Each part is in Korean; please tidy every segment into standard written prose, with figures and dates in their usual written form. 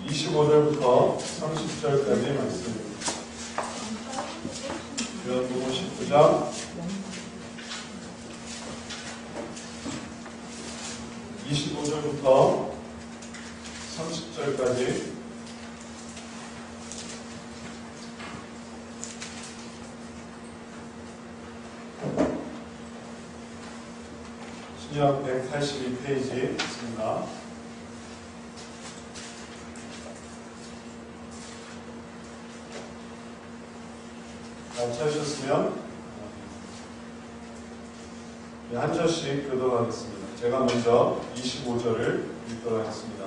25절부터 30절까지 말씀입니다. 요한복음 19장 25절부터 30절까지 신약 182페이지 있습니다. 찾으셨으면 한 절씩 읽도록 하겠습니다. 제가 먼저 25절을 읽도록 하겠습니다.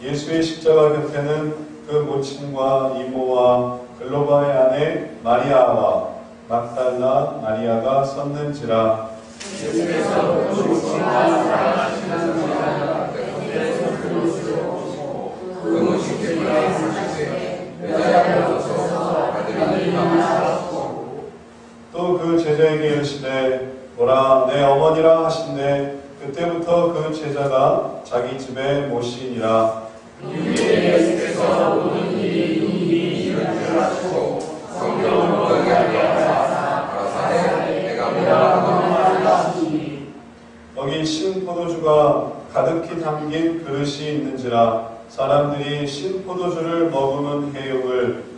예수의 십자가 곁에는 그 모친과 이모와 글로바의 아내 마리아와 막달라 마리아가 섰는지라. 예수께서 그 모친과 사랑하시는 마리아가 곁에서 부르시고 그 모친께서 사시되 여자여 서서 아들이 나왔고 또 그 제자에게 이르시되 보라 내 어머니라 하신대 그때부터 그 제자가 자기 집에 모시니라. 이에 예수께서 모든 일이 이미 이룬 줄 아시고 성경을 보게 하게 하사 가사에 내가 뭐라고 말하시니 거기 신 포도주가 가득히 담긴 그릇이 있는지라. 사람들이 신 포도주를 머금은 해육을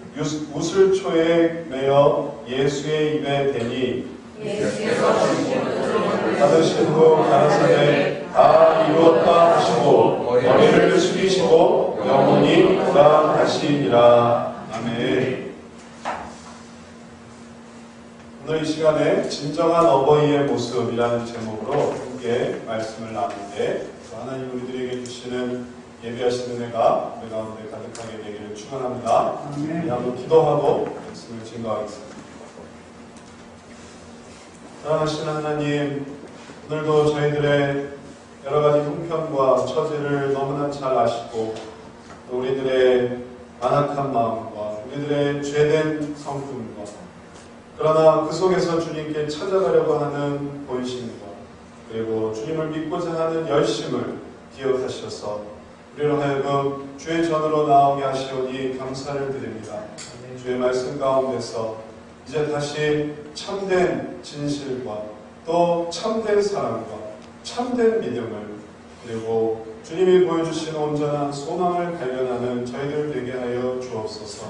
우슬초에 매어 예수의 입에 대니 예수께서 받으신 후 가라사대 다 이루었다 하시고 머리를 숙이시고 영원히 돌아가시니라. 아멘. 오늘 이 시간에 진정한 어버이의 모습이라는 제목으로 함께 말씀을 나누는데 하나님 우리들에게 주시는 예비하신 은혜가 우리 가운데 가득하게 되기를 축원합니다. 한번 기도하고 말씀을 증거하겠습니다. 사랑하시는 하나님, 오늘도 저희들의 여러 가지 형편과 처지를 너무나 잘 아시고 또 우리들의 완악한 마음과 우리들의 죄된 성품과 그러나 그 속에서 주님께 찾아가려고 하는 본심과 그리고 주님을 믿고자 하는 열심을 기억하셔서 우리로 하여금 주의 전으로 나오게 하시오니 감사를 드립니다. 주의 말씀 가운데서 이제 다시 참된 진실과 또 참된 사랑과 참된 믿음을 그리고 주님이 보여주신 온전한 소망을 발견하는 저희들 되게 하여 주옵소서.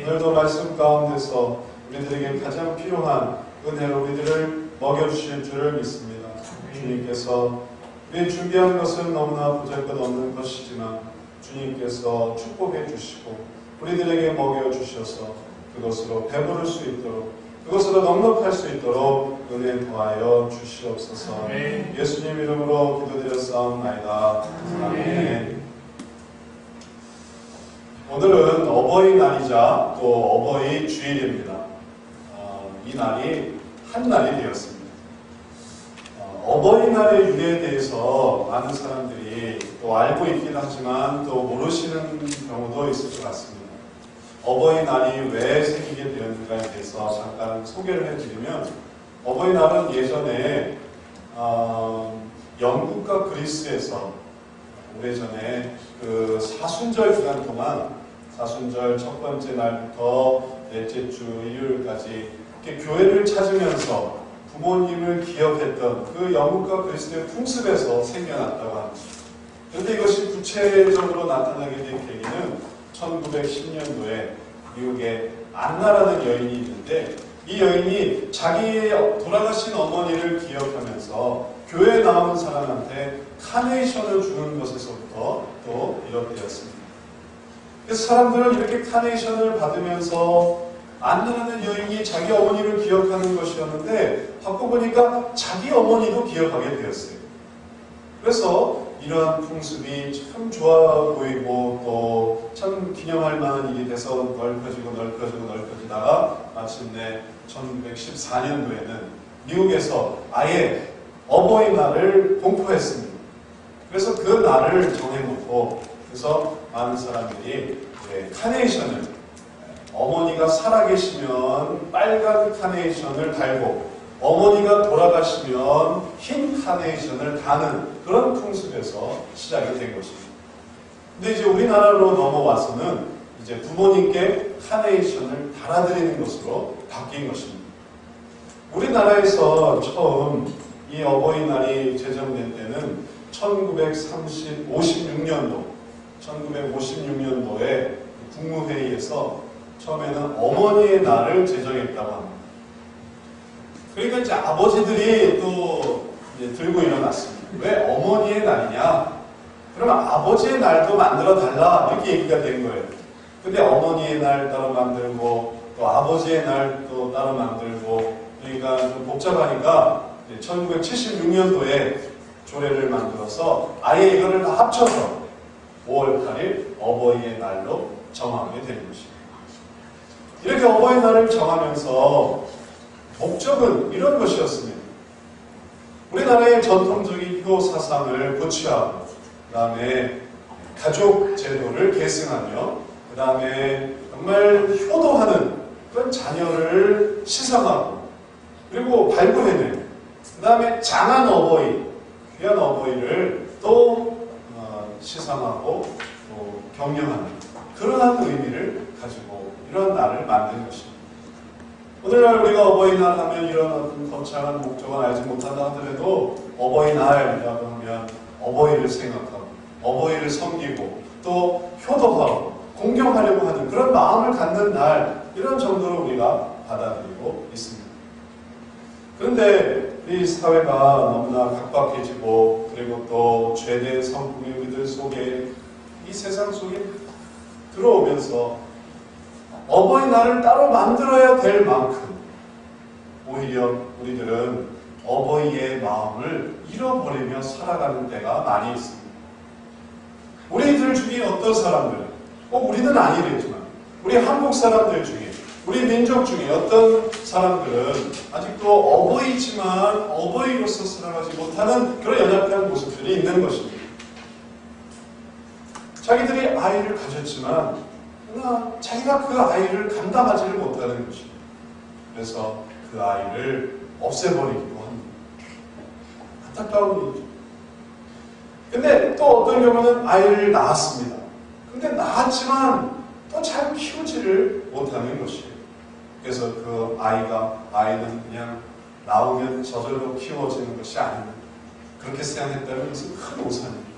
오늘도 말씀 가운데서 우리들에게 가장 필요한 은혜로 우리들을 먹여주실 줄을 믿습니다. 주님께서 우리 준비한 것은 너무나 보잘것없는 것이지만 주님께서 축복해 주시고 우리들에게 먹여주셔서 그것으로 배부를 수 있도록 그것으로 넉넉할 수 있도록 은혜 더하여 주시옵소서. 예수님 이름으로 기도드렸사옵나이다. 아멘. 오늘은 어버이날이자 또 어버이 주일입니다. 이 날이 한 날이 되었습니다. 어버이날의 유래에 대해서 많은 사람들이 또 알고 있긴 하지만 또 모르시는 경우도 있을 것 같습니다. 어버이날이 왜 생기게 되었는가에 대해서 잠깐 소개를 해드리면 어버이날은 예전에 영국과 그리스에서 오래전에 그 사순절 기간 동안 사순절 첫 번째 날부터 넷째 주 일요일까지 이렇게 교회를 찾으면서 부모님을 기억했던 그 영국과 그리스의 풍습에서 생겨났다고 합니다. 그런데 이것이 구체적으로 나타나게 된 계기는 1910년도에 미국에 안나라는 여인이 있는데 이 여인이 자기의 돌아가신 어머니를 기억하면서 교회에 나오는 사람한테 카네이션을 주는 것에서부터 또 비롯되었습니다. 그래서 사람들은 이렇게 카네이션을 받으면서 안나라는 여인이 자기 어머니를 기억하는 것이었는데 바꿔보니까 자기 어머니도 기억하게 되었어요. 그래서 이러한 풍습이 참 좋아 보이고 또 참 기념할 만한 일이 돼서 넓혀지다가 마침내 1914년도에는 미국에서 아예 어버이날을 공포했습니다. 그래서 그 날을 정해놓고 그래서 많은 사람들이 카네이션을 어머니가 살아계시면 빨간 카네이션을 달고 어머니가 돌아가시면 흰 카네이션을 다는 그런 풍습에서 시작이 된 것입니다. 근데 이제 우리나라로 넘어와서는 이제 부모님께 카네이션을 달아드리는 것으로 바뀐 것입니다. 우리나라에서 처음 이 어버이날이 제정된 때는 1956년도에 국무회의에서 처음에는 어머니의 날을 제정했다고 합니다. 그러니까 이제 아버지들이 또 이제 들고 일어났습니다. 왜 어머니의 날이냐? 그러면 아버지의 날도 만들어 달라 이렇게 얘기가 된 거예요. 근데 어머니의 날 따로 만들고 또 아버지의 날도 따로 만들고 그러니까 좀 복잡하니까 1976년도에 조례를 만들어서 아예 이거를 다 합쳐서 5월 8일 어버이의 날로 정하게 된 것입니다. 이렇게 어버이날을 정하면서 목적은 이런 것이었습니다. 우리나라의 전통적인 효 사상을 고취하고 그 다음에 가족 제도를 계승하며 그 다음에 정말 효도하는 그런 자녀를 시상하고 그리고 발굴해내고 그 다음에 장한 어버이, 귀한 어버이를 또 시상하고 또 경영하는 그러한 의미를 가지고 이런 날을 만든 것입니다. 오늘날 우리가 어버이날 하면 이런 어떤 거창한 목적은 알지 못한다 하더라도 어버이날이라고 하면 어버이를 생각하고 어버이를 섬기고 또 효도하고 공경하려고 하는 그런 마음을 갖는 날 이런 정도로 우리가 받아들이고 있습니다. 그런데 이 사회가 너무나 각박해지고 그리고 또 죄된 성품이 우리들 속에 이 세상 속에 들어오면서 어버이날을 따로 만들어야 될 만큼 오히려 우리들은 어버이의 마음을 잃어버리며 살아가는 때가 많이 있습니다. 우리들 중에 어떤 사람들은 꼭 우리는 아니겠지만 우리 한국 사람들 중에 우리 민족 중에 어떤 사람들은 아직도 어버이지만 어버이로서 살아가지 못하는 그런 연약한 모습들이 있는 것입니다. 자기들이 아이를 가졌지만 그러나 자기가 그 아이를 감당하지를 못하는 것입니다. 그래서 그 아이를 없애버리기도 합니다. 안타까운 일이죠. 근데 또 어떤 경우는 아이를 낳았습니다. 근데 낳았지만 또 잘 키우지를 못하는 것이에요. 그래서 그 아이는 그냥 나오면 저절로 키워지는 것이 아닙니다. 그렇게 생각했다면 이것은 큰 오산입니다.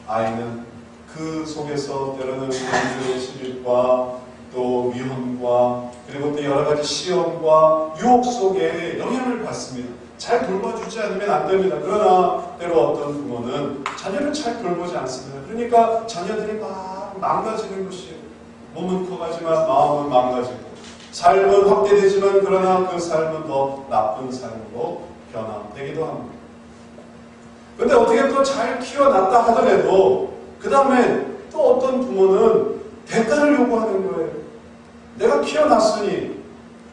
아이는 그 속에서 때로는 부모의 시집과 또 위험과 그리고 또 여러 가지 시험과 유혹 속에 영향을 받습니다. 잘 돌봐주지 않으면 안 됩니다. 그러나 때로 어떤 부모는 자녀를 잘 돌보지 않습니다. 그러니까 자녀들이 막 망가지는 것이에요. 몸은 커가지만 마음은 망가지고 삶은 확대되지만 그러나 그 삶은 더 나쁜 삶으로 변화되기도 합니다. 그런데 어떻게 또 잘 키워놨다 하더라도 그 다음에 또 어떤 부모는 대가를 요구하는 거예요. 내가 키워놨으니,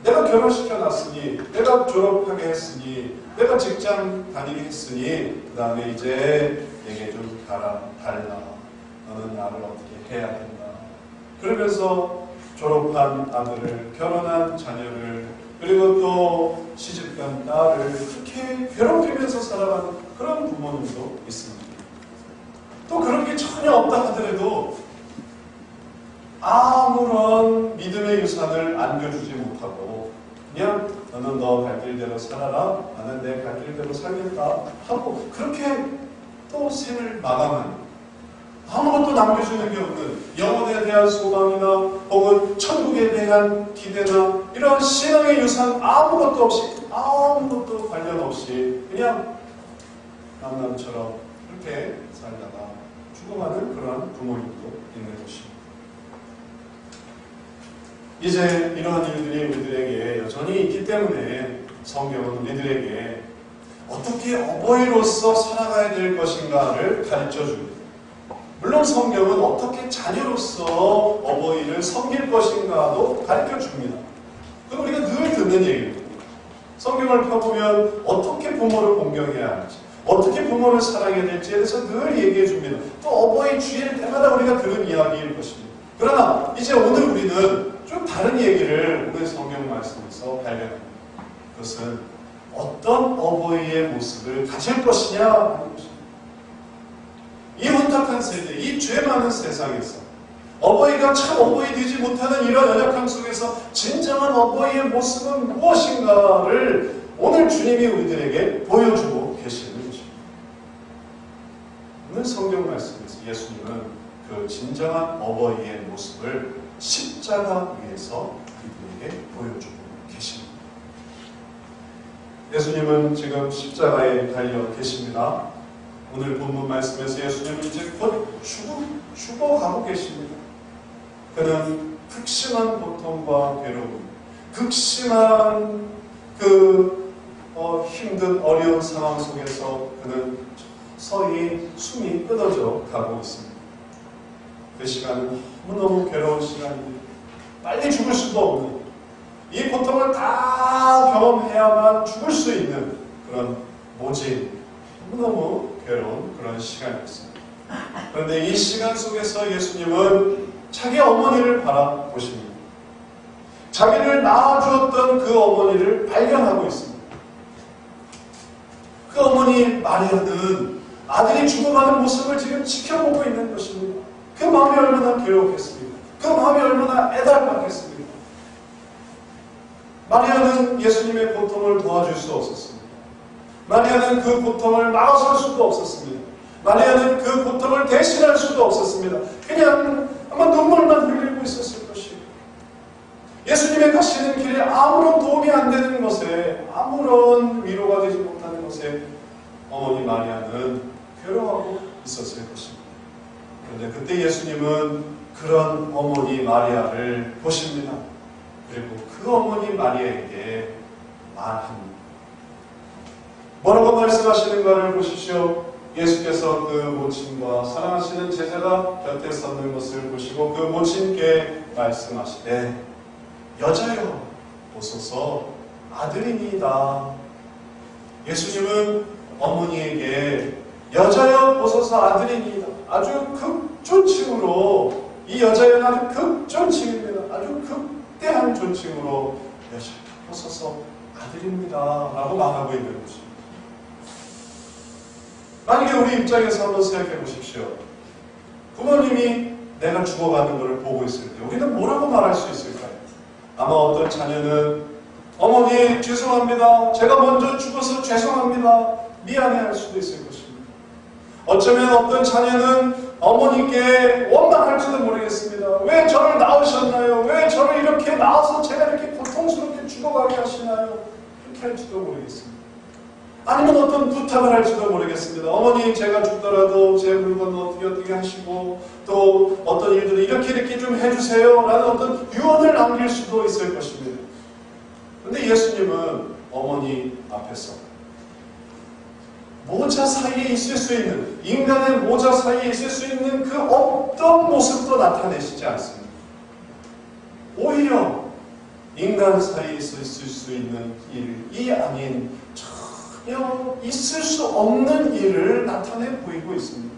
내가 결혼시켜놨으니, 내가 졸업하게 했으니, 내가 직장 다니게 했으니 그 다음에 이제 내게 좀 달라. 너는 나를 어떻게 해야 된다. 그러면서 졸업한 아들을, 결혼한 자녀를, 그리고 또 시집간 딸을 그렇게 괴롭히면서 살아가는 그런 부모님도 있습니다. 또 그런 게 전혀 없다 하더라도 아무런 믿음의 유산을 안겨주지 못하고 그냥 너는 너 갈 길대로 살아라, 나는 내 갈 길대로 살겠다 하고 그렇게 또 생을 마감하는 아무것도 남겨주는 게 없는 영혼에 대한 소망이나 혹은 천국에 대한 기대나 이런 신앙의 유산 아무것도 없이 아무것도 관련 없이 그냥 남남처럼 그렇게 살다가 죽어가는 그러한 부모님도 있는 것입니다. 이제 이러한 일들이 우리들에게 여전히 있기 때문에 성경은 우리들에게 어떻게 어버이로서 살아가야 될 것인가를 가르쳐 줍니다. 물론 성경은 어떻게 자녀로서 어버이를 섬길 것인가도 가르쳐 줍니다. 그건 우리가 늘 듣는 얘기입니다. 성경을 펴보면 어떻게 부모를 공경해야 할지, 어떻게 부모를 사랑해야 될지에 대해서 늘 얘기해 줍니다. 또 어버이 주일 때마다 우리가 들은 이야기일 것입니다. 그러나 이제 오늘 우리는 좀 다른 얘기를 오늘 성경 말씀에서 발견합니다. 그것은 어떤 어버이의 모습을 가질 것이냐 하는 것입니다. 이 혼탁한 세대, 이 죄 많은 세상에서 어버이가 참 어버이 되지 못하는 이런 연약함 속에서 진정한 어버이의 모습은 무엇인가를 오늘 주님이 우리들에게 보여주고 계시는 것입니다. 오늘 성경 말씀에서 예수님은 그 진정한 어버이의 모습을 십자가 위에서 우리들에게 보여주고 계십니다. 예수님은 지금 십자가에 달려 계십니다. 오늘 본문 말씀에서 예수님은 이제 곧 죽어가고 계십니다. 그는 극심한 고통과 괴로움, 극심한 힘든 어려운 상황 속에서 그는 서히 숨이 끊어져 가고 있습니다. 그 시간은 너무너무 괴로운 시간입니다. 빨리 죽을 수도 없는, 이 고통을 다 경험해야만 죽을 수 있는 그런 모진, 너무너무 괴로운 그런 시간이었습니다. 그런데 이 시간 속에서 예수님은 자기 어머니를 바라보십니다. 자기를 낳아주었던 그 어머니를 발견하고 있습니다. 그 어머니 마리아는 아들이 죽어가는 모습을 지금 지켜보고 있는 것입니다. 그 마음이 얼마나 괴롭겠습니까? 그 마음이 얼마나 애달팠겠습니까? 마리아는 예수님의 고통을 도와줄 수 없었습니다. 마리아는 그 고통을 막아설 수도 없었습니다. 마리아는 그 고통을 대신할 수도 없었습니다. 그냥 아마 눈물만 흘리고 있었을 것이에요. 예수님의 가시는 길에 아무런 도움이 안 되는 것에, 아무런 위로가 되지 못하는 것에 어머니 마리아는 괴로워하고 있었을 것입니다. 그런데 그때 예수님은 그런 어머니 마리아를 보십니다. 그리고 그 어머니 마리아에게 말합니다. 뭐라고 말씀하시는가를 보십시오. 예수께서 그 모친과 사랑하시는 제자가 곁에 섰는 것을 보시고 그 모친께 말씀하시되 여자여 보소서 아들이니이다. 예수님은 어머니에게 여자여 보소서 아들이니이다. 아주 극존칭으로, 이 여자여는 아주 극존칭입니다. 아주 극대한 존칭으로 여자여 보소서 아들입니다 라고 말하고 있는 것입니다. 만약에 우리 입장에서 한번 생각해 보십시오. 부모님이 내가 죽어가는 것을 보고 있을 때 우리는 뭐라고 말할 수 있을까요? 아마 어떤 자녀는 어머니 죄송합니다. 제가 먼저 죽어서 죄송합니다. 미안해할 수도 있을 것입니다. 어쩌면 어떤 자녀는 어머니께 원망할지도 모르겠습니다. 왜 저를 낳으셨나요? 왜 저를 이렇게 낳아서 제가 이렇게 고통스럽게 죽어가게 하시나요? 이렇게 할지도 모르겠습니다. 아니면 어떤 부탁을 할지도 모르겠습니다. 어머니 제가 죽더라도 제 물건 어떻게 하시고 또 어떤 일들을 이렇게 좀 해주세요 라는 어떤 유언을 남길 수도 있을 것입니다. 그런데 예수님은 어머니 앞에서 모자 사이에 있을 수 있는, 인간의 모자 사이에 있을 수 있는 그 어떤 모습도 나타내시지 않습니다. 오히려 인간 사이에 있을 수 있는 일이 아닌 전혀 있을 수 없는 일을 나타내 보이고 있습니다.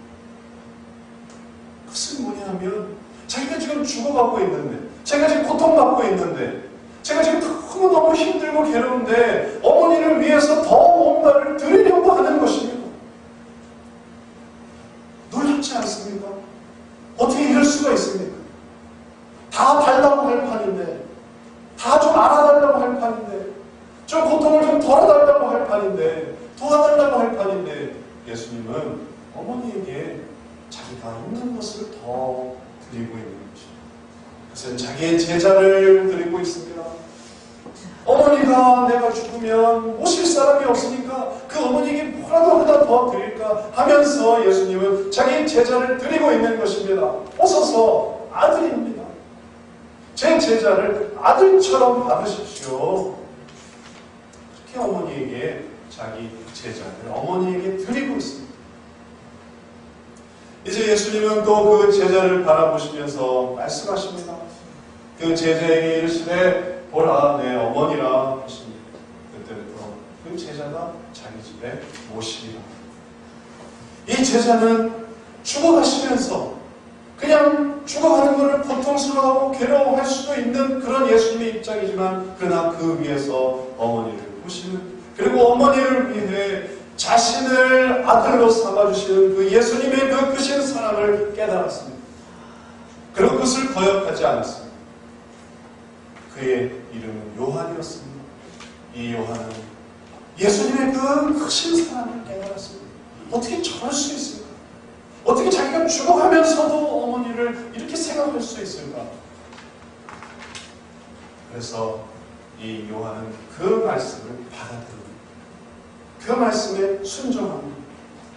그것은 뭐냐면 자기가 지금 죽어가고 있는데, 제가 지금 고통받고 있는데, 제가 지금 너무 힘들고 괴로운데 어머니를 위해서 더 뭔가를 드리려고 하는 것입니다. 놀랍지 않습니까? 어떻게 이럴 수가 있습니까? 다 달라고 할 판인데, 다 좀 알아달라고 할 판인데, 좀 고통을 좀 덜어달라고 할 판인데, 도와달라고 할 판인데, 예수님은 어머니에게 자기가 있는 것을 더 드리고 있는 것입니다. 그것은 자기의 제자를 드리고 있습니다. 어머니가 내가 죽으면 모실 사람이 없으니까 그 어머니에게 뭐라도 하나 더 드릴까 하면서 예수님은 자기의 제자를 드리고 있는 것입니다. 보소서 아들입니다. 제 제자를 아들처럼 받으십시오. 그렇게 어머니에게 자기 제자를 어머니에게 드리고 있습니다. 이제 예수님은 또 그 제자를 바라보시면서 말씀하십니다. 그 제자에게 이르시되 보라 내 어머니라 하십니다. 그때부터 그 제자가 자기 집에 모시리라. 이 제자는 죽어가시면서 그냥 죽어가는 것을 고통스러워하고 괴로워할 수도 있는 그런 예수님의 입장이지만, 그러나 그 위에서 어머니를 보시는, 그리고 어머니를 위해 자신을 아들로 삼아주시는 그 예수님의 그 크신 사랑을 깨달았습니다. 그리고 그것을 거역하지 않았습니다. 그의 이름은 요한이었습니다. 이 요한은 예수님의 그 크신 사랑을 깨달았습니다. 어떻게 저럴 수 있을까? 어떻게 자기가 죽어가면서도 어머니를 이렇게 생각할 수 있을까? 그래서 이 요한은 그 말씀을 받아들입니다. 그 말씀에 순종합니다.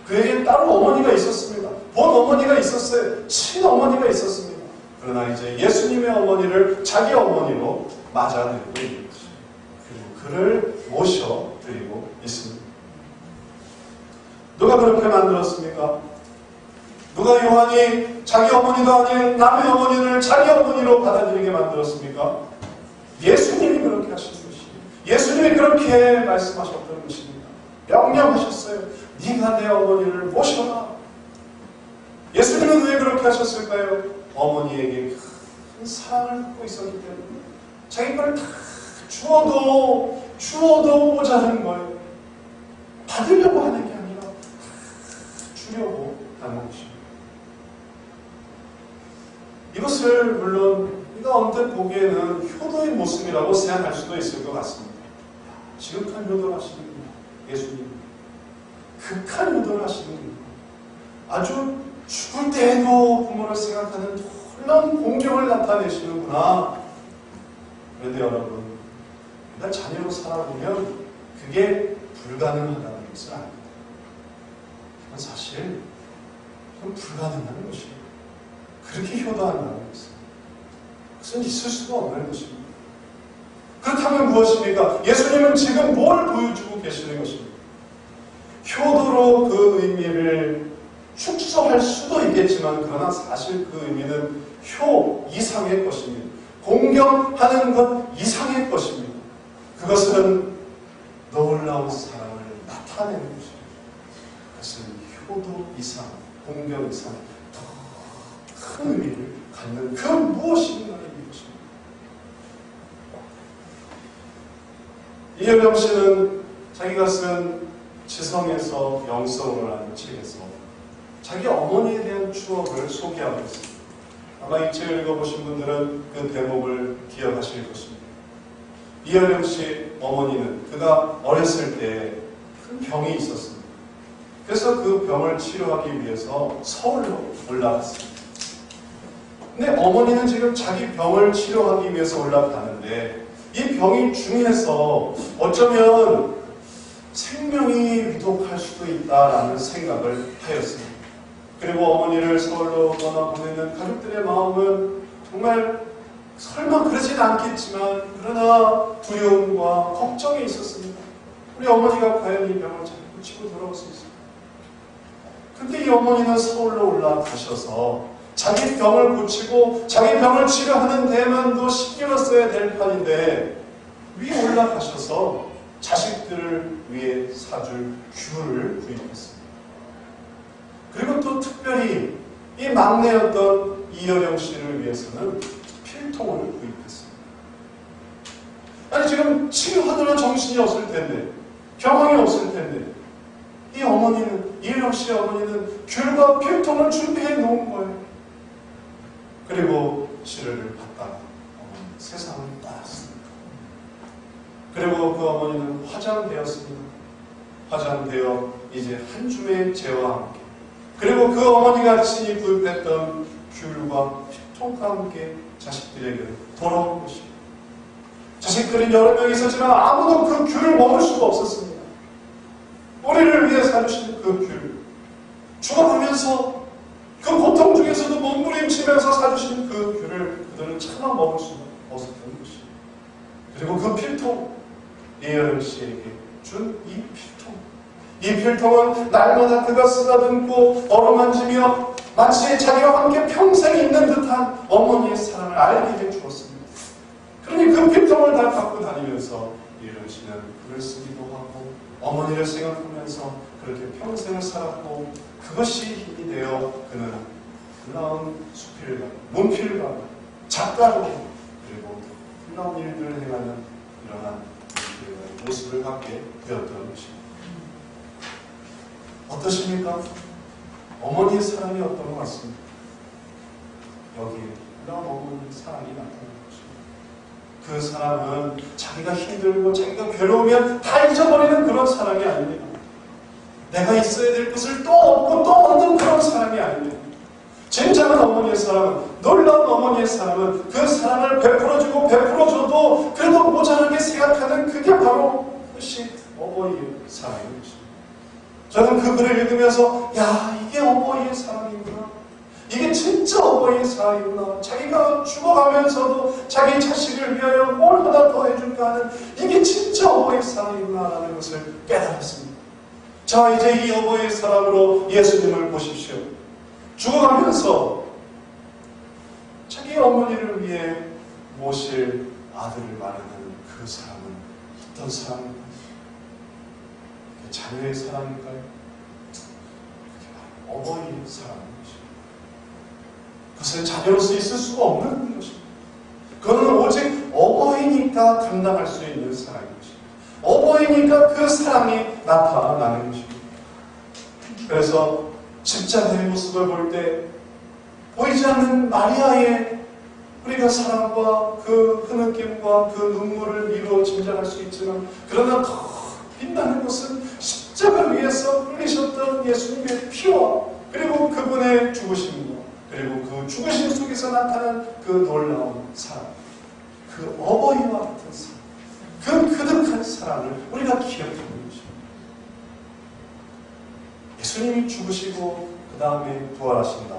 그에게 따로 어머니가 있었습니다. 본 어머니가 있었어요. 친어머니가 있었습니다. 그러나 이제 예수님의 어머니를 자기 어머니로 맞아들이고 있는 것이죠. 그리고 그를 모셔드리고 있습니다. 누가 그렇게 만들었습니까? 누가 요한이 자기 어머니가 아닌 남의 어머니를 자기 어머니로 받아들이게 만들었습니까? 예수님이 그렇게 하신 것이에요. 예수님이 그렇게 말씀하셨던 것입니다. 명령하셨어요. 네가 내 어머니를 모셔라. 예수님은 왜 그렇게 하셨을까요? 어머니에게 큰 사랑을 갖고 있었기 때문에 자기 걸 다 주어도 모자라는 거예요. 받으려고 하는 게 아니라 주려고 하는 것입니다. 이것을 물론 우리가 언뜻 보기에는 효도의 모습이라고 생각할 수도 있을 것 같습니다. 지극한 효도를 하시는 분이야. 예수님. 극한 효도를 하시는 분이야. 아주 죽을 때에도 부모를 생각하는 놀라운 공경을 나타내시는구나. 그런데 여러분, 우리가 자녀로 살아보면 그게 불가능하다는 것을 압니다. 그건 사실 그건 불가능한 것이에요. 그렇게 효도한다는 것은 그것은 있을 수가 없는 것입니다. 그렇다면 무엇입니까? 예수님은 지금 뭘 보여주고 계시는 것입니까? 효도로 그 의미를 축소할 수도 있겠지만 그러나 사실 그 의미는 효 이상의 것입니다. 공경하는 것 이상의 것입니다. 그것은 놀라운 사랑을 나타내는 것입니다. 그것은 효도 이상, 공경 이상 더 큰 의미를 갖는 그 무엇인가를 것입니다. 이혜령 씨는 자기가 쓴 지성에서 영성으로라는 책에서 자기 어머니에 대한 추억을 소개하고 있습니다. 아마 이 책을 읽어보신 분들은 그 대목을 기억하실 것입니다. 이혜령 씨 어머니는 그가 어렸을 때 큰 병이 있었습니다. 그래서 그 병을 치료하기 위해서 서울로 올라갔습니다. 근데 어머니는 지금 자기 병을 치료하기 위해서 올라가는데 이 병이 중해서 어쩌면 생명이 위독할 수도 있다라는 생각을 하였습니다. 그리고 어머니를 서울로 떠나보내는 가족들의 마음은 정말 설마 그러진 않겠지만 그러나 두려움과 걱정이 있었습니다. 우리 어머니가 과연 이 병을 잘 고치고 돌아올 수 있을까? 근데 이 어머니는 서울로 올라가셔서 자기 병을 고치고 자기 병을 치료하는 데만도 신경을 써야 될 판인데 위에 올라가셔서 자식들을 위해 사줄 귤을 구입했습니다. 그리고 또 특별히 이 막내였던 이여령 씨를 위해서는 필통을 구입했습니다. 아니 지금 치료하느라 정신이 없을 텐데 병원이 없을 텐데 이 어머니는 이여령 씨의 어머니는 귤과 필통을 준비해 놓은 거예요. 그리고 치료를 받다가 어머니는 세상을 떠났습니다. 그리고 그 어머니는 화장되었습니다. 화장되어 이제 한 줌의 재와 함께 그리고 그 어머니가 친히 구입했던 귤과 필통과 함께 자식들에게 돌아온 것입니다. 자식들은 여러 명 있었지만 아무도 그 귤을 먹을 수가 없었습니다. 우리를 위해 사주신 그 귤, 죽어가면서 그 고통 중에서도 몸부림치면서 사주신 그 귤을 그들은 차마 먹을 수가 없었던 것입니다. 그리고 그 필통, 이여령 씨에게 준 이 필통은 날마다 그가 쓰다듬고 어루만지며 마치 자기와 함께 평생 있는 듯한 어머니의 사랑을 알게 해주었습니다. 그러니 그 필통을 다 갖고 다니면서 이여령 씨는 글을 쓰기도 하고 어머니를 생각하면서 그렇게 평생을 살았고 그것이 힘이 되어 그는 놀라운 수필가, 문필가, 작가로 그리고 놀라운 일들을 행하는 이러한 모습을 갖게 되었던 것입니다. 어떠십니까? 어머니의 사랑이 어떤 것 같습니다. 여기 이런 어머니의 사랑이 나타나는 것입니다. 그 사랑은 자기가 힘들고 자기가 괴로우면 다 잊어버리는 그런 사랑이 아닙니다. 내가 있어야 될 것을 또 얻고 또 얻는 그런 사랑이 아닙니다. 진정한 어머니의 사랑은, 놀라운 어머니의 사랑은 그 사랑을 베풀어주고 베풀어줘도 그래도 모자라게 생각하는 그게 바로 그것이 어머니의 사랑인 것입니다. 저는 그 글을 읽으면서 야, 이게 어머니의 사랑이구나. 이게 진짜 어머니의 사랑이구나. 자기가 죽어가면서도 자기 자식을 위하여 뭘 하나 더 해줄까 하는 이게 진짜 어머니의 사랑이구나 라는 것을 깨달았습니다. 자, 이제 이 어머니의 사랑으로 예수님을 보십시오. 죽어가면서 자기 어머니를 위해 모실 아들을 말하는 그 사랑은 어떤 사랑인가요? 자녀의 사랑일까요? 어머니의 사랑인 것입니다. 그것은 자녀로서 있을 수가 없는 것입니다. 그거는 오직 어머니니까 감당할 수 있는 사랑인 것입니다. 어머니니까 그 사랑이 나타나는 것입니다. 그래서 십자가의 모습을 볼 때 보이지 않는 마리아의 우리가 사랑과 그 흐느낌과 그 눈물을 미루어 짐작할 수 있지만 그러나 더 빛나는 것은 십자가를 위해서 흘리셨던 예수님의 피와 그리고 그분의 죽으심과 그리고 그 죽으심 속에서 나타난 그 놀라운 사랑, 그 어머니와 같은 사랑, 그 그득한 사랑을 우리가 기억하는 것입니다. 예수님이 죽으시고 그 다음에 부활하신다.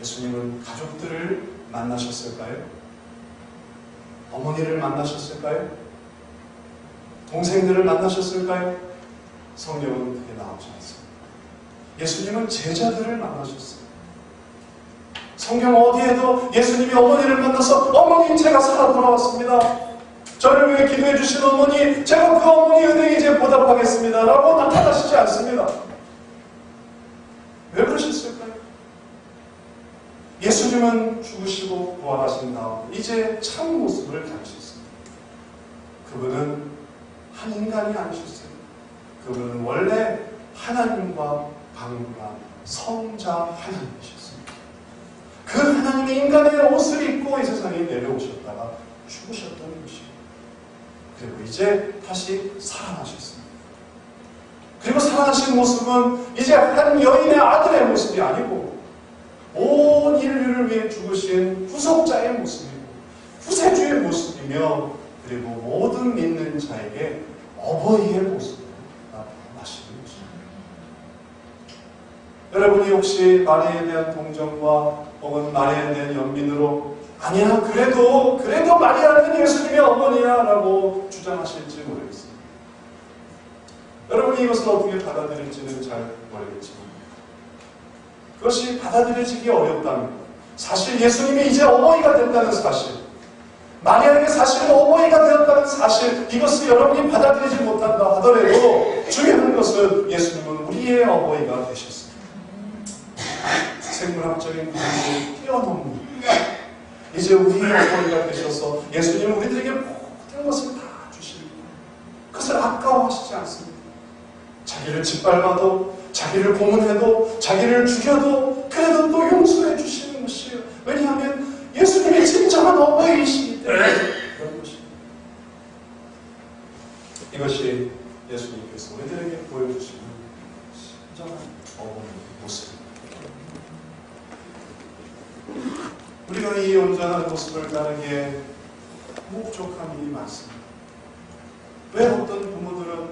예수님은 가족들을 만나셨을까요? 어머니를 만나셨을까요? 동생들을 만나셨을까요? 성경은 그게 나오지 않습니다. 예수님은 제자들을 만나셨어요. 성경 어디에도 예수님이 어머니를 만나서 어머니 제가 살아 돌아왔습니다. 저를 위해 기도해 주신 어머니, 제가 그 어머니 은혜 이제 보답하겠습니다 라고 나타나시지 않습니다. 왜 그러셨을까요? 예수님은 죽으시고 부활하신 다음 이제 참 모습을 가르쳤습니다. 그분은 한 인간이 아니셨어요. 그분은 원래 하나님과 방문한 성자 하나님이셨습니다. 그 하나님이 인간의 옷을 입고 이 세상에 내려오셨다가 죽으셨던 것입니다. 그리고 이제 다시 살아나셨습니다. 그리고 살아나신 모습은 이제 한 여인의 아들의 모습이 아니고 온 인류를 위해 죽으신 후속자의 모습이고 후세주의 모습이며 그리고 모든 믿는 자에게 어버이의 모습으로 나타나시는 것입니다. 여러분이 혹시 마리아에 대한 동정과 혹은 마리아에 대한 연민으로 아니야 그래도 마리아는 예수님의 어머니야 라고 주장하실지 모르겠습니다. 여러분이 이것을 어떻게 받아들일지는 잘 모르겠지만 그것이 받아들여지기 어렵다면 사실 예수님이 이제 어머니가 된다는 사실, 마리아에게 사실 어머니가 되었다는 사실, 이것을 여러분이 받아들이지 못한다 하더라도 중요한 것은 예수님은 우리의 어머니가 되셨습니다. 생물학적인 관계를 뛰어넘는 이제 우리의 어머니가 되셔서 예수님은 우리들에게 모든 것을 다 주십니다. 그것을 아까워하시지 않습니다. 자기를 짓밟아도 자기를 고문해도 자기를 죽여도 그래도 또 용서해 주시는 것이에요. 왜냐하면 예수님이 진정한 어머니이시기 때문에 그런 것입니다. 이것이 예수님께서 우리들에게 보여주시는 진정한 어머니의 모습입니다. 우리가 이 온전한 모습을 따르기에 부족함이 많습니다. 왜 어떤 부모들은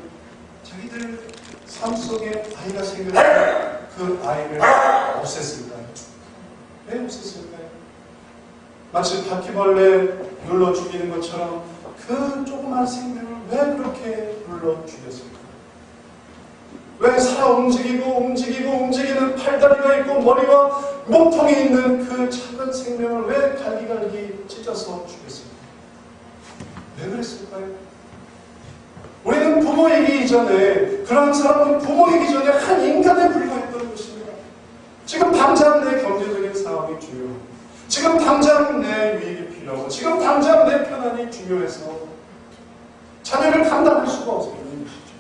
자기들 삶 속에 아이가 생겨서 그 아이를 없앴을까요? 왜 없앴을까요? 마치 바퀴벌레 눌러 죽이는 것처럼 그 조그만 생명을 왜 그렇게 눌러 죽였을까요? 왜 살아 움직이는 팔다리가 있고 머리와 몸통이 있는 그 작은 생명을 왜 갈기갈기 찢어서 죽였을까요? 왜 그랬을까요? 우리는 부모이기 이전에, 그런 사람은 부모이기 전에 한 인간에 불과했던 것입니다. 지금 당장 내 경제적인 상황이 중요하고, 지금 당장 내 유익이 필요하고, 지금 당장 내 편안이 중요해서 자녀를 감당할 수가 없는 것이죠.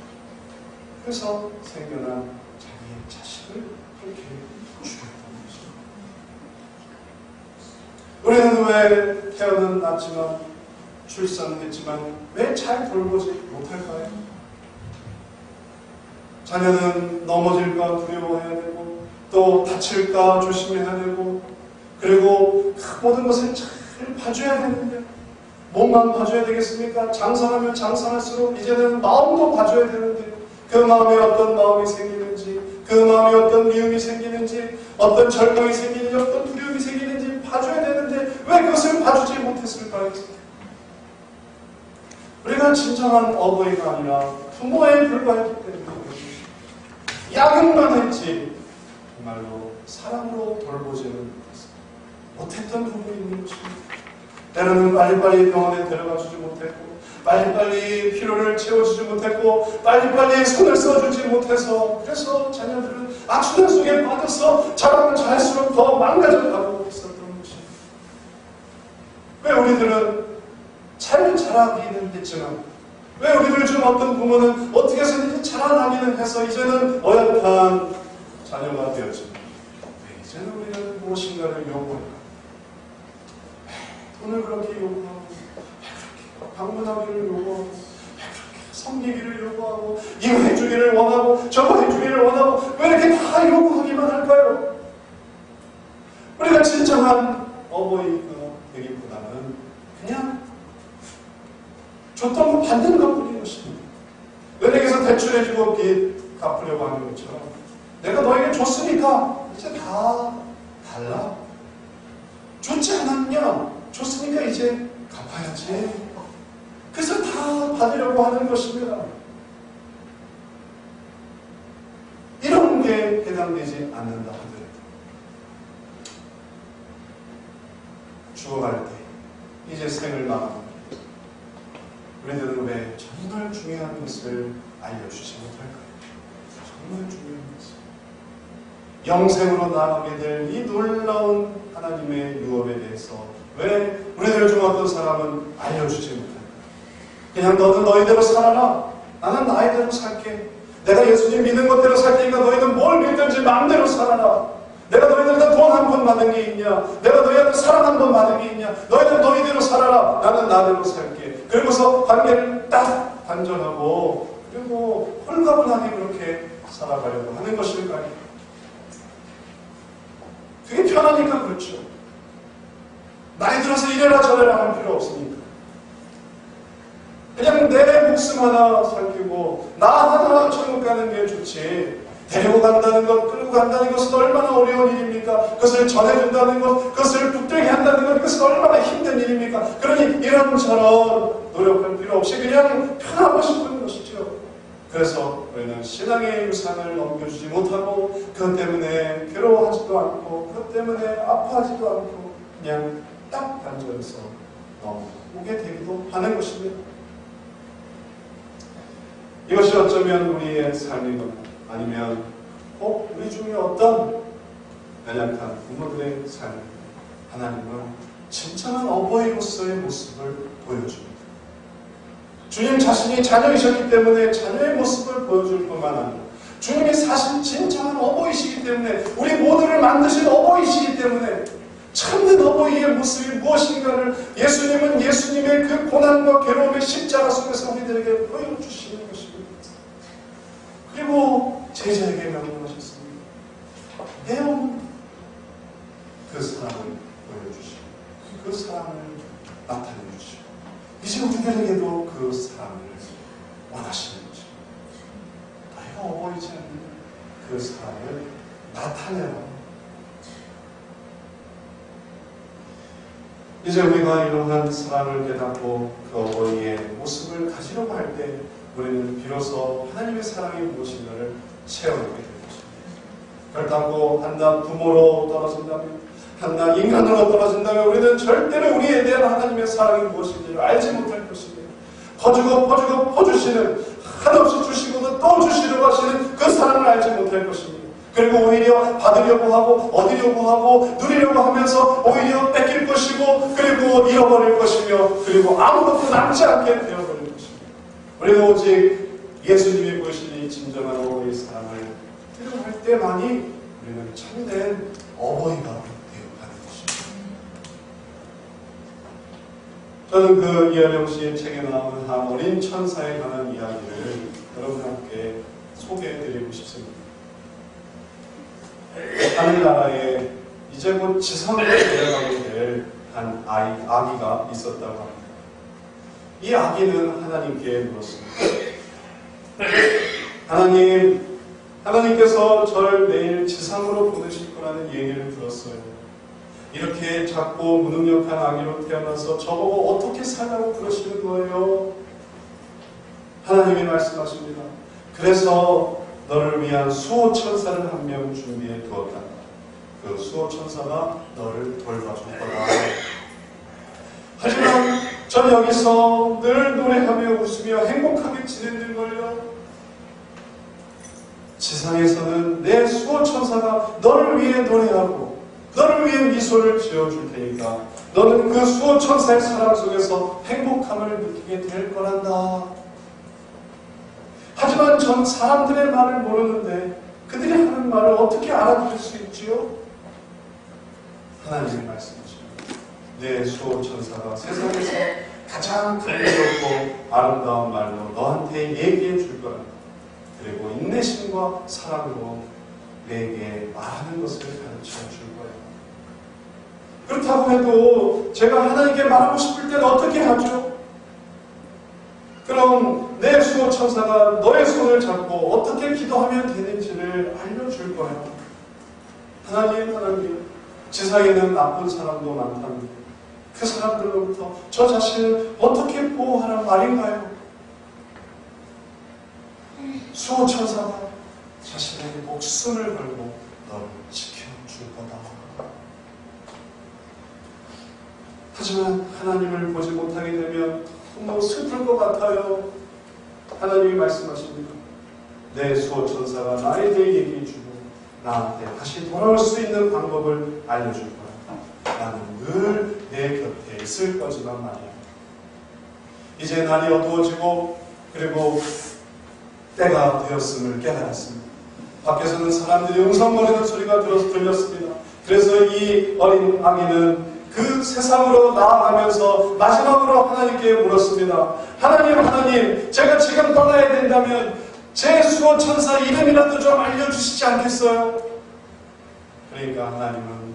그래서 생겨난 자기의 자식을 그렇게 죽였다는 것입니다. 우리는 왜 태어는 낳지만 출산은 했지만 왜 잘 돌보지 못할까요? 자녀는 넘어질까 두려워해야 되고 또 다칠까 조심해야 되고 그리고 모든 것을 잘 봐줘야 되는데 몸만 봐줘야 되겠습니까? 장성하면 장성할수록 이제는 마음도 봐줘야 되는데 그 마음에 어떤 마음이 생기는지 그 마음에 어떤 미움이 생기는지 어떤 절망이 생기는지 어떤 두려움이 생기는지 봐줘야 되는데 왜 그것을 봐주지 못했을까요? 우리가 진정한 어버이가 아니라 부모에 불과했기 때문에 야근만 했지 정말로 사랑으로 돌보지는 못했던 부분이 있는 것입니다. 때로는 빨리빨리 병원에 데려가 주지 못했고 빨리빨리 필요를 채워주지 못했고 빨리빨리 손을 써주지 못해서 그래서 자녀들은 악순환 속에 빠져서 자라면 잘할수록 더 망가져가고 있었던 것입니다. 왜 우리들은 잘 자라기는 했지만 왜 우리들 중 어떤 부모는 어떻게 해서든지 자라나기는 해서 이제는 어엿한 자녀가 되었지만 왜 이제는 우리는 무엇인가를 요구할까? 돈을 그렇게 요구하고 방문하기를 요구하고 섬기기를 요구하고 이거 해주기를 원하고 저거 해주기를 원하고 왜 이렇게 다 요구하기만 할까요? 우리가 진정한 어버이가 되기보다는 그냥 줬던 거 받는 것뿐인 것입니다. 은행에서 대출해주고 빚 갚으려고 하는 것처럼 내가 너에게 줬으니까 이제 다 달라. 줬지 않았냐? 줬으니까 이제 갚아야지. 그래서 다 받으려고 하는 것입니다. 이런 게 해당되지 않는다 하더라도 죽어갈 때 이제 생을 마감합니다. 우리들은 왜 정말 중요한 것을 알려주지 못할까요? 정말 중요한 것을. 영생으로 나아가게 될 이 놀라운 하나님의 유업에 대해서 왜 우리들 중 어떤 사람은 알려주지 못할까요? 그냥 너는 너희대로 살아라. 나는 나이대로 살게. 내가 예수님 믿는 것대로 살 테니까 너희는 뭘 믿든지 마음대로 살아라. 내가 너희들한테 돈 한 번 받은 게 있냐? 내가 너희한테 사랑 한 번 받은 게 있냐? 너희는 너희대로 살아라. 나는 나대로 살게. 그러고서 관계를 딱 단절하고 그리고 홀가분하게 그렇게 살아가려고 하는 것일까요? 그게 편하니까 그렇죠. 나이 들어서 이래라 저래라 할 필요 없으니까. 그냥 내 목숨 하나 살피고 나 하나 천국 가는 게 좋지. 데리고 간다는 것, 끌고 간다는 것은 얼마나 어려운 일입니까? 그것을 전해준다는 것, 그것을 붙들게 한다는 것, 그것은 얼마나 힘든 일입니까? 그러니 이런저런 노력할 필요 없이 그냥 편하고 싶은 것이죠. 그래서 우리는 신앙의 유산을 넘겨주지 못하고 그것 때문에 괴로워하지도 않고 그것 때문에 아파하지도 않고 그냥 딱 단절해서 넘어오게 되기도 하는 것입니다. 이것이 어쩌면 우리의 삶이거나 아니면 우리 중에 어떤 연약한 부모들의 삶, 하나님은 진정한 어버이로서의 모습을 보여줍니다. 주님 자신이 자녀이셨기 때문에 자녀의 모습을 보여줄 뿐만 아니라 주님이 사실 진정한 어버이시기 때문에 우리 모두를 만드신 어버이시기 때문에 참된 어버이의 모습이 무엇인가를 예수님은 예수님의 그 고난과 괴로움의 십자가 속에서 우리들에게 보여주시는 것입니다. 그리고 제자에게 명령하셨습니다. 내용 그 사랑을 보여주시고 그 사랑을 나타내 주시고 이제 우리들에게도 그 사랑을 원하시는 것입니다. 너희가 어버이지 않는 그 사랑을 나타내라. 이제 우리가 이러한 사랑을 깨닫고 그 어버이의 모습을 가지려고 할 때 우리는 비로소 하나님의 사랑이 무엇인가를 체험하게 될 것입니다. 그렇다고 한낱 부모로 떨어진다면 한낱 인간으로 떨어진다면 우리는 절대로 우리에 대한 하나님의 사랑이 무엇인지를 알지 못할 것입니다. 퍼주고 퍼주시는 한없이 주시고도 또 주시려고 하시는 그 사랑을 알지 못할 것입니다. 그리고 오히려 받으려고 하고 얻으려고 하고 누리려고 하면서 오히려 뺏길 것이고 그리고 잃어버릴 것이며 그리고 아무것도 남지 않게 되어버릴 것입니다. 우리가 오직 예수님이 보신 이 진정한 어버이의 사랑을 필요할 때만이 우리는 참된 어버이가 되어가는 것입니다. 저는 그 이하령 씨의 책에 나오는 한 어린 천사에 관한 이야기를 여러분께 소개해드리고 싶습니다. 하늘나라에 이제 곧 지상으로 내려가게 될 한 아기가 있었다고 합니다. 이 아기는 하나님께 물었습니다. 하나님께서 저를 내일 지상으로 보내실 거라는 얘기를 들었어요. 이렇게 작고 무능력한 아기로 태어나서 저보고 어떻게 살라고 그러시는 거예요? 하나님이 말씀하십니다. 그래서 너를 위한 수호천사를 한 명 준비해 두었다. 그 수호천사가 너를 돌봐줄 거다. 하지만 전 여기서 늘 노래하며 웃으며 행복하게 지내는걸요. 지상에서는 내 수호천사가 너를 위해 노래하고 너를 위해 미소를 지어줄 테니까 너는 그 수호천사의 사랑 속에서 행복함을 느끼게 될 거란다. 하지만 전 사람들의 말을 모르는데 그들이 하는 말을 어떻게 알아들을 수 있지요? 하나님의 말씀이십니다. 내 수호천사가 세상에서 가장 감미롭고 아름다운 말로 너한테 얘기해 줄 거란다. 그리고 인내심과 사랑으로 내게 말하는 것을 가르쳐 줄 거예요. 그렇다고 해도 제가 하나님께 말하고 싶을 때는 어떻게 하죠? 그럼 내 수호천사가 너의 손을 잡고 어떻게 기도하면 되는지를 알려줄 거예요. 하나님, 지상에는 나쁜 사람도 많답니다. 그 사람들로부터 저 자신을 어떻게 보호하란 말인가요? 수호천사가 자신의 목숨을 걸고 너를 지켜줄 거다. 하지만 하나님을 보지 못하게 되면 너무 슬플 것 같아요. 하나님이 말씀하십니다. 내 수호천사가 나에 대해 얘기해주고 나한테 다시 돌아올 수 있는 방법을 알려줄 거야. 나는 늘 내 곁에 있을 거지만 말이야. 이제 날이 어두워지고 그리고 때가 되었음을 깨달았습니다. 밖에서는 사람들이 웅성거리는 소리가 들렸습니다. 그래서 이 어린 아기는 그 세상으로 나아가면서 마지막으로 하나님께 물었습니다. 하나님, 제가 지금 떠나야 된다면 제 수호천사 이름이라도 좀 알려주시지 않겠어요? 그러니까 하나님은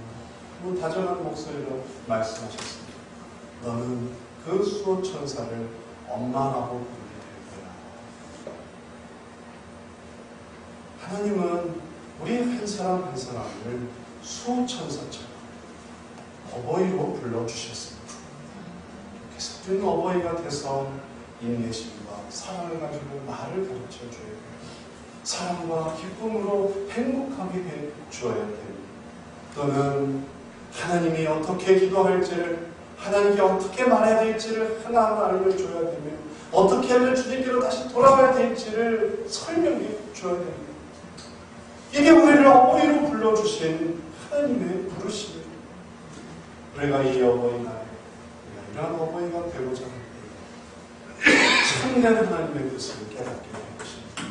다정한 목소리로 말씀하셨습니다. 너는 그 수호천사를 엄마라고 부르게 될 거야. 하나님은 우리 한 사람 한 사람을 수호천사처럼 어버이로 불러주셨습니다. 그래서 우리는 어버이가 돼서 인내심과 사랑을 가지고 나를 가르쳐줘야 돼요. 사랑과 기쁨으로 행복하게 해줘야 됩니다. 또는 하나님이 어떻게 기도할지를, 하나님께 어떻게 말해야 될지를 하나하나 알려줘야 되며 어떻게 하면 주님께로 다시 돌아가야 될지를 설명해 줘야 됩니다. 이게 우리를 어버이로 불러주신 하나님의 부르심입니다. 우리가 이 어버이날에 이러한 어버이가 되고자 합니다. 참된 하나님의 뜻을 깨닫게 될 것입니다.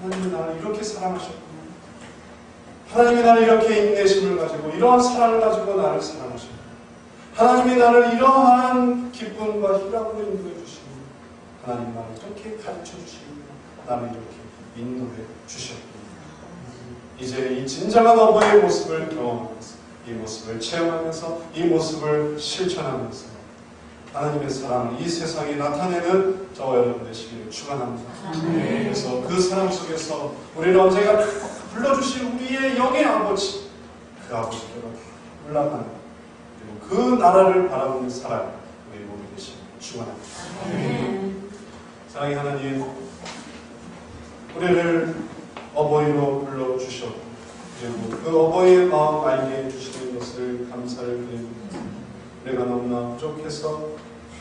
하나님이 나를 이렇게 사랑하셨구나. 하나님이 나를 이렇게 인내심을 가지고 이러한 사랑을 가지고 나를 사랑하십니다. 하나님이 나를 이러한 기쁨과 희락으로 인도해 주십니다. 하나님이 나를 이렇게 가르쳐 주십니다. 나를 이렇게 인도해 주셨습니다. 이제 이 진정한 어버이의 모습을 경험하면서 이 모습을 체험하면서 이 모습을 실천하면서 하나님의 사랑을 이 세상에 나타내는 저와 여러분 되시기를 축원합니다. 그래서 그 사랑 속에서 우리를 언제가 불러주신 우리의 영의 아버지, 그 아버지께로 올라가는 그리고 그 나라를 바라보는 사랑 우리 모두 되시기를 축원합니다. 사랑의 하나님, 우리를 어버이로 불러주셨고 그리고 그 어버이의 마음 알게 해주시는 것을 감사를 드립니다. 우리가 너무나 부족해서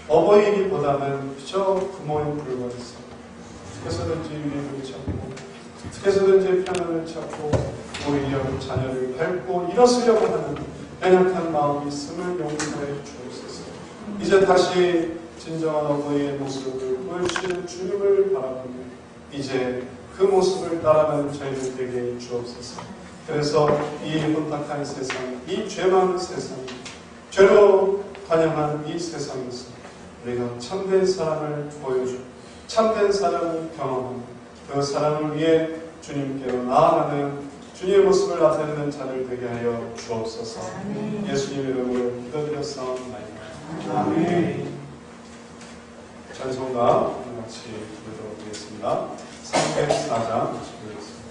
어버이기보다는 그저 부모에 불과해서 어떻게 해서든지 유익을 찾고 어떻게 해서든지 편안을 찾고 오히려 자녀를 밟고 일어서려고 하는 연약한 마음이 있음을 용서해 주옵소서. 이제 다시 진정한 어버이의 모습을 보여주시는 주님을 바라보며 이제 그 모습을 따라가는 저희들 되게 주옵소서. 그래서 이 혼탁한 세상, 이 죄 많은 세상, 죄로 관영한 이 세상에서 우리가 참된 사랑을 보여주고 참된 사랑을 경험하고 그 사랑을 위해 주님께로 나아가는 주님의 모습을 나타내는 자들 되게 하여 주옵소서. 예수님 이름으로 기도드렸사옵나이다. 아멘. 찬송가 같이 부르도록 하겠습니다. 304장 부르겠습니다.